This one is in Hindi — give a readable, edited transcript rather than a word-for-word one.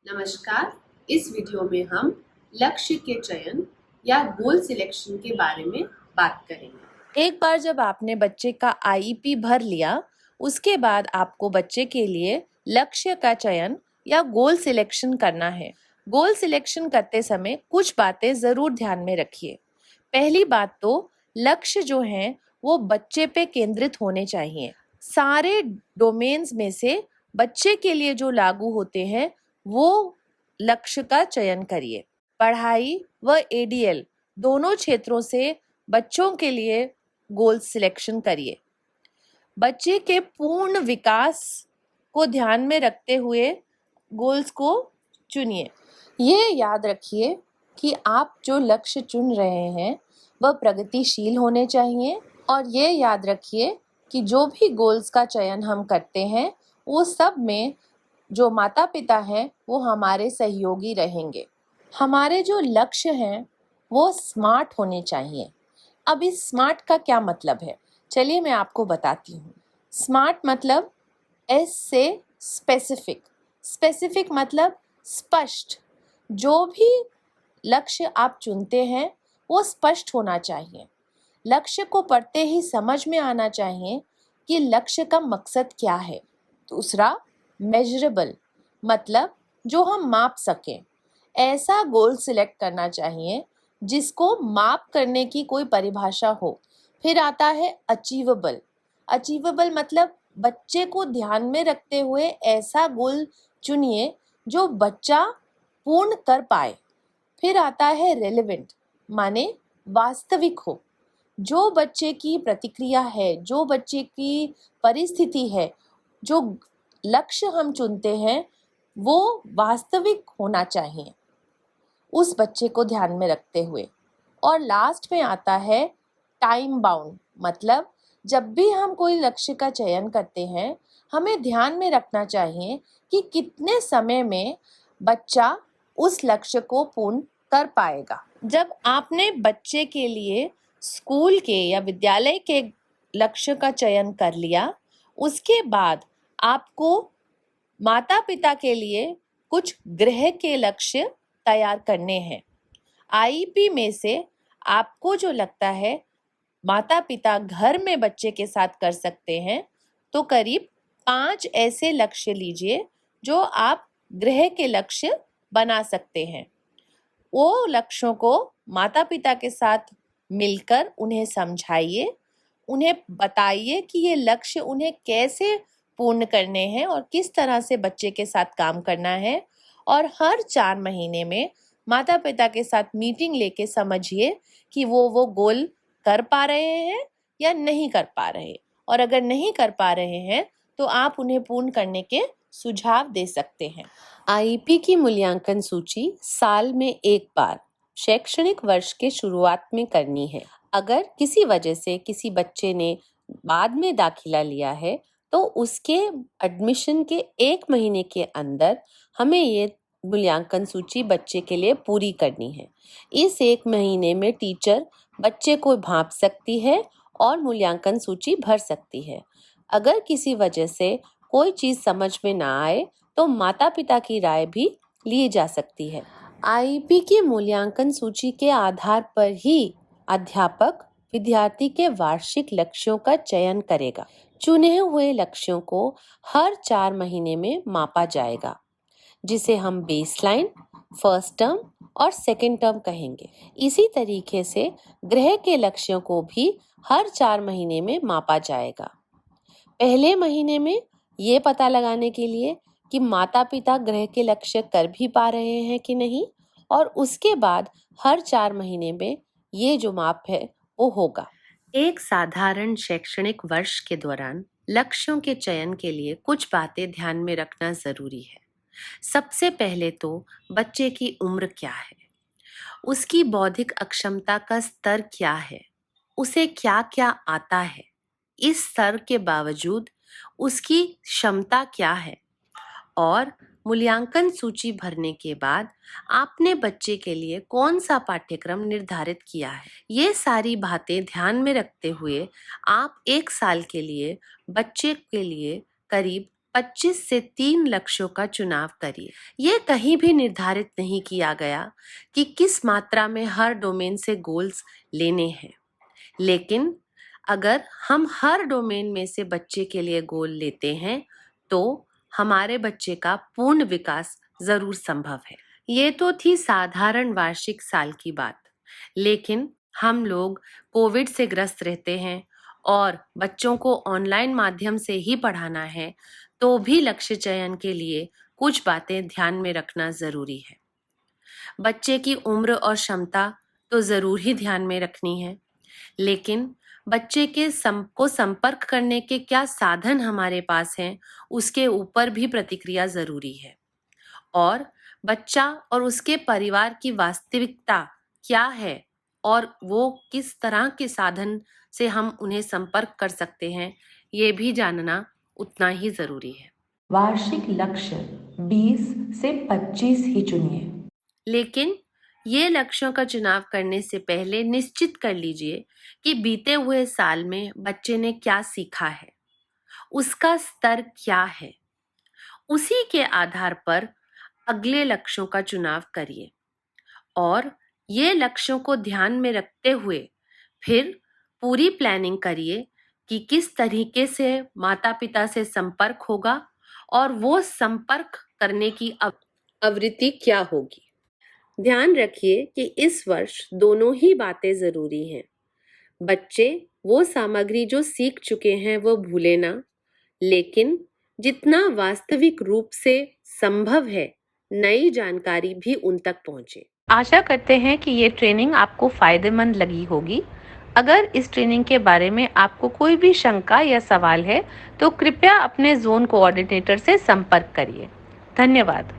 नमस्कार। इस वीडियो में हम लक्ष्य के चयन या गोल सिलेक्शन के बारे में बात करेंगे। एक बार जब आपने बच्चे का आईईपी भर लिया, उसके बाद आपको बच्चे के लिए लक्ष्य का चयन या गोल सिलेक्शन करना है। गोल सिलेक्शन करते समय कुछ बातें जरूर ध्यान में रखिए। पहली बात तो लक्ष्य जो हैं वो बच्चे पे केंद्रित होने चाहिए। सारे डोमेन्स में से बच्चे के लिए जो लागू होते हैं वो लक्ष्य का चयन करिए। पढ़ाई व एडीएल दोनों क्षेत्रों से बच्चों के लिए गोल सिलेक्शन करिए। बच्चे के पूर्ण विकास को ध्यान में रखते हुए गोल्स को चुनिए। ये याद रखिए कि आप जो लक्ष्य चुन रहे हैं वह प्रगतिशील होने चाहिए, और ये याद रखिए कि जो भी गोल्स का चयन हम करते हैं वो सब में जो माता पिता हैं वो हमारे सहयोगी रहेंगे। हमारे जो लक्ष्य हैं वो स्मार्ट होने चाहिए। अब इस स्मार्ट का क्या मतलब है, चलिए मैं आपको बताती हूँ। स्मार्ट मतलब एस से स्पेसिफिक। स्पेसिफिक मतलब स्पष्ट। जो भी लक्ष्य आप चुनते हैं वो स्पष्ट होना चाहिए। लक्ष्य को पढ़ते ही समझ में आना चाहिए कि लक्ष्य का मकसद क्या है। दूसरा, मेजरेबल मतलब जो हम माप सकें। ऐसा गोल सिलेक्ट करना चाहिए जिसको माप करने की कोई परिभाषा हो। फिर आता है अचीवेबल। अचीवेबल मतलब बच्चे को ध्यान में रखते हुए ऐसा गोल चुनिए जो बच्चा पूर्ण कर पाए। फिर आता है रेलेवेंट, माने वास्तविक हो। जो बच्चे की प्रतिक्रिया है, जो बच्चे की परिस्थिति है, जो लक्ष्य हम चुनते हैं वो वास्तविक होना चाहिए उस बच्चे को ध्यान में रखते हुए। और लास्ट में आता है टाइम बाउंड, मतलब जब भी हम कोई लक्ष्य का चयन करते हैं हमें ध्यान में रखना चाहिए कि कितने समय में बच्चा उस लक्ष्य को पूर्ण कर पाएगा। जब आपने बच्चे के लिए स्कूल के या विद्यालय के लक्ष्य का चयन कर लिया, उसके बाद आपको माता पिता के लिए कुछ गृह के लक्ष्य तैयार करने हैं। आईईपी में से आपको जो लगता है माता पिता घर में बच्चे के साथ कर सकते हैं, तो करीब 5 ऐसे लक्ष्य लीजिए जो आप गृह के लक्ष्य बना सकते हैं। वो लक्ष्यों को माता पिता के साथ मिलकर उन्हें समझाइए, उन्हें बताइए कि ये लक्ष्य उन्हें कैसे पूर्ण करने हैं और किस तरह से बच्चे के साथ काम करना है। और हर 4 महीने में माता पिता के साथ मीटिंग लेके समझिए कि वो गोल कर पा रहे हैं या नहीं कर पा रहे, और अगर नहीं कर पा रहे हैं तो आप उन्हें पूर्ण करने के सुझाव दे सकते हैं। आईईपी की मूल्यांकन सूची साल में एक बार शैक्षणिक वर्ष के शुरुआत में करनी है। अगर किसी वजह से किसी बच्चे ने बाद में दाखिला लिया है तो उसके एडमिशन के 1 महीने के अंदर हमें ये मूल्यांकन सूची बच्चे के लिए पूरी करनी है। इस 1 महीने में टीचर बच्चे को भांप सकती है और मूल्यांकन सूची भर सकती है। अगर किसी वजह से कोई चीज समझ में ना आए तो माता पिता की राय भी ली जा सकती है। आईईपी की मूल्यांकन सूची के आधार पर ही अध्यापक विद्यार्थी के वार्षिक लक्ष्यों का चयन करेगा। चुने हुए लक्ष्यों को हर 4 महीने में मापा जाएगा, जिसे हम बेसलाइन, फर्स्ट टर्म और सेकेंड टर्म कहेंगे। इसी तरीके से गृह के लक्ष्यों को भी हर 4 महीने में मापा जाएगा। पहले महीने में ये पता लगाने के लिए कि माता पिता गृह के लक्ष्य कर भी पा रहे हैं कि नहीं, और उसके बाद हर 4 महीने में ये जो माप है वो होगा। एक साधारण शैक्षणिक वर्ष के दौरान लक्ष्यों के चयन के लिए कुछ बातें ध्यान में रखना जरूरी है। सबसे पहले तो बच्चे की उम्र क्या है, उसकी बौद्धिक अक्षमता का स्तर क्या है, उसे क्या क्या आता है, इस स्तर के बावजूद उसकी क्षमता क्या है, और मूल्यांकन सूची भरने के बाद आपने बच्चे के लिए कौन सा पाठ्यक्रम निर्धारित किया है। ये सारी बातें ध्यान में रखते हुए आप 1 साल के लिए बच्चे के लिए करीब 25 से 3 लक्ष्यों का चुनाव करिए। ये कहीं भी निर्धारित नहीं किया गया कि किस मात्रा में हर डोमेन से गोल्स लेने हैं, लेकिन अगर हम हर डोमेन में से बच्चे के लिए गोल लेते हैं तो हमारे बच्चे का पूर्ण विकास जरूर संभव है। ये तो थी साधारण वार्षिक साल की बात, लेकिन हम लोग कोविड से ग्रस्त रहते हैं और बच्चों को ऑनलाइन माध्यम से ही पढ़ाना है, तो भी लक्ष्य चयन के लिए कुछ बातें ध्यान में रखना जरूरी है। बच्चे की उम्र और क्षमता तो जरूर ही ध्यान में रखनी है, लेकिन बच्चे के को संपर्क करने के क्या साधन हमारे पास हैं, उसके ऊपर भी प्रतिक्रिया जरूरी है। और बच्चा और उसके परिवार की वास्तविकता क्या है और वो किस तरह के साधन से हम उन्हें संपर्क कर सकते हैं, ये भी जानना उतना ही जरूरी है। वार्षिक लक्ष्य 20 से 25 ही चुनिए। लेकिन ये लक्ष्यों का चुनाव करने से पहले निश्चित कर लीजिए कि बीते हुए साल में बच्चे ने क्या सीखा है, उसका स्तर क्या है। उसी के आधार पर अगले लक्ष्यों का चुनाव करिए और ये लक्ष्यों को ध्यान में रखते हुए फिर पूरी प्लानिंग करिए कि किस तरीके से माता पिता से संपर्क होगा और वो संपर्क करने की आवृत्ति क्या होगी। ध्यान रखिए कि इस वर्ष दोनों ही बातें जरूरी हैं। बच्चे वो सामग्री जो सीख चुके हैं वो भूले ना, लेकिन जितना वास्तविक रूप से संभव है नई जानकारी भी उन तक पहुंचे। आशा करते हैं कि ये ट्रेनिंग आपको फायदेमंद लगी होगी। अगर इस ट्रेनिंग के बारे में आपको कोई भी शंका या सवाल है तो कृपया अपने जोन कोऑर्डिनेटर से संपर्क करिए। धन्यवाद।